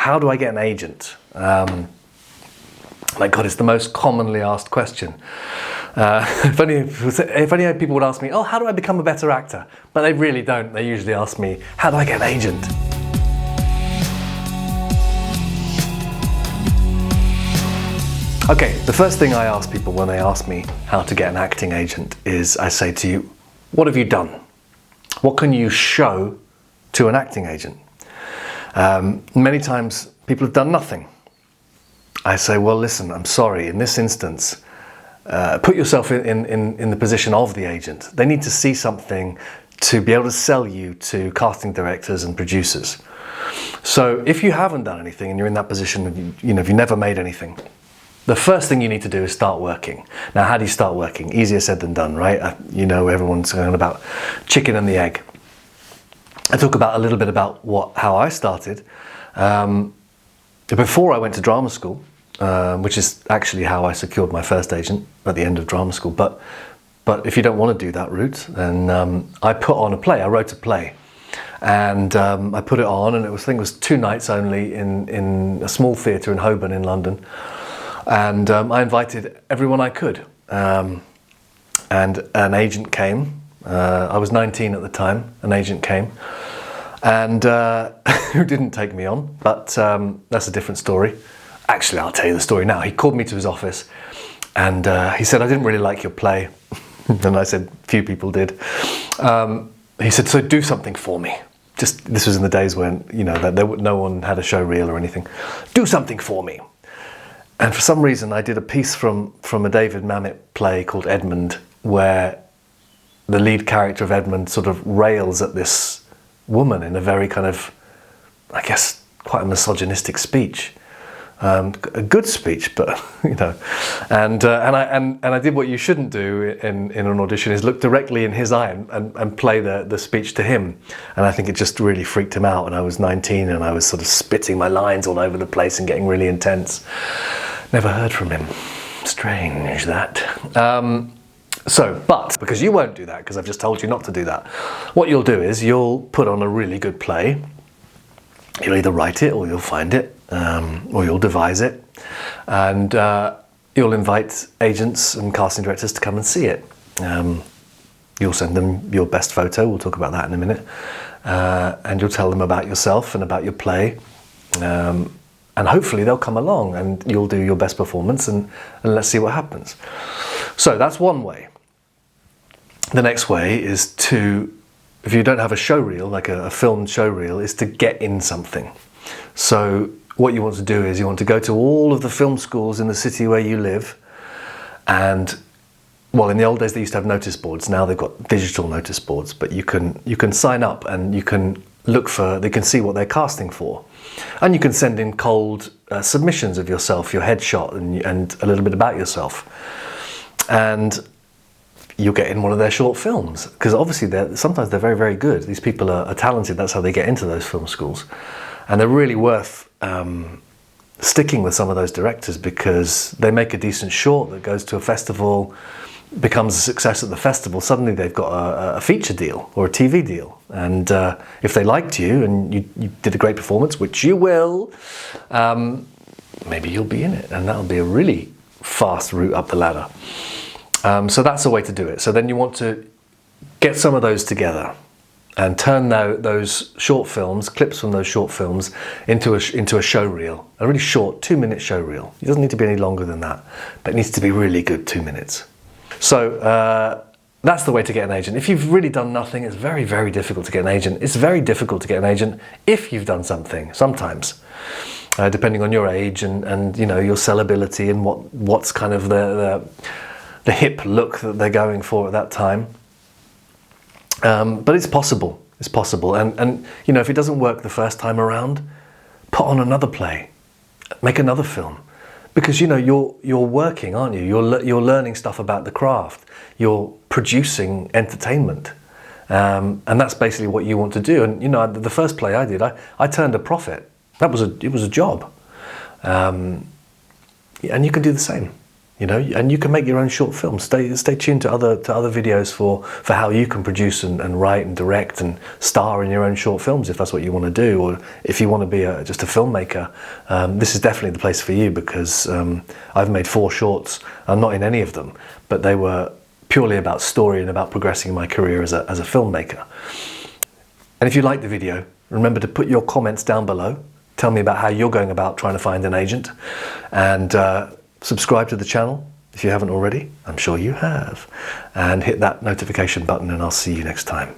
how do I get an agent? My God, it's the most commonly asked question. If only people would ask me, oh, how do I become a better actor? But they really don't. They usually ask me, how do I get an agent? Okay, the first thing I ask people when they ask me how to get an acting agent is I say to you, what have you done? What can you show to an acting agent? Many times people have done nothing. I say, well, listen, I'm sorry, in this instance, put yourself in the position of the agent. They need to see something to be able to sell you to casting directors and producers. So if you haven't done anything and you're in that position, if you never made anything, the first thing you need to do is start working. Now, how do you start working? Easier said than done, right? Everyone's going about chicken and the egg. I talk about a little bit about how I started. Before I went to drama school, which is actually how I secured my first agent at the end of drama school. But if you don't want to do that route, then I put on a play. I wrote a play, and I put it on, and I think it was 2 nights only in a small theatre in Holborn in London. And I invited everyone I could, and an agent came. I was 19 at the time. An agent came, and who didn't take me on, but that's a different story. Actually, I'll tell you the story now. He called me to his office, and he said, I didn't really like your play. And I said, few people did. He said, so do something for me. This was in the days when, no one had a show reel or anything. Do something for me. And for some reason, I did a piece from a David Mamet play called Edmund, where the lead character of Edmund sort of rails at this woman in a very kind of, I guess, quite a misogynistic speech. A good speech, but and I did what you shouldn't do in an audition, is look directly in his eye and play the speech to him. And I think it just really freaked him out. And I was 19, and I was sort of spitting my lines all over the place and getting really intense. Never heard from him. Strange that. But because you won't do that, because I've just told you not to do that, what you'll do is you'll put on a really good play. You'll either write it or you'll find it. Or you'll devise it, and you'll invite agents and casting directors to come and see it. You'll send them your best photo, we'll talk about that in a minute, and you'll tell them about yourself and about your play, and hopefully they'll come along and you'll do your best performance, and let's see what happens. So that's one way. The next way is to, if you don't have a show reel, like a filmed show reel, is to get in something. So what you want to do is you want to go to all of the film schools in the city where you live, and in the old days they used to have notice boards. Now they've got digital notice boards, but you can sign up and you can they can see what they're casting for, and you can send in cold submissions of yourself, your headshot, and a little bit about yourself, and you'll get in one of their short films, because obviously sometimes they're very, very good. These people are talented. That's how they get into those film schools. And they're really worth sticking with some of those directors, because they make a decent short that goes to a festival, becomes a success at the festival. Suddenly they've got a feature deal or a TV deal. And if they liked you and you did a great performance, which you will, maybe you'll be in it. And that'll be a really fast route up the ladder. So that's a way to do it. So then you want to get some of those together and turn those short films, clips from those short films, into a show reel, a really short 2-minute show reel. It doesn't need to be any longer than that, but it needs to be really good 2 minutes. So that's the way to get an agent. If you've really done nothing, it's very, very difficult to get an agent. It's very difficult to get an agent if you've done something, sometimes, depending on your age and your sellability and what's kind of the hip look that they're going for at that time. But it's possible. It's possible. And if it doesn't work the first time around, put on another play, make another film, because you're working, aren't you? You're learning stuff about the craft. You're producing entertainment, and that's basically what you want to do. And the first play I did, I turned a profit. It was a job, and you can do the same. You know, and you can make your own short films. Stay tuned to other videos for how you can produce and write and direct and star in your own short films if that's what you want to do, or if you want to be just a filmmaker. This is definitely the place for you, because I've made 4 shorts. I'm not in any of them, but they were purely about story and about progressing my career as a filmmaker. And if you like the video, remember to put your comments down below. Tell me about how you're going about trying to find an agent, and subscribe to the channel if you haven't already. I'm sure you have. And hit that notification button, and I'll see you next time.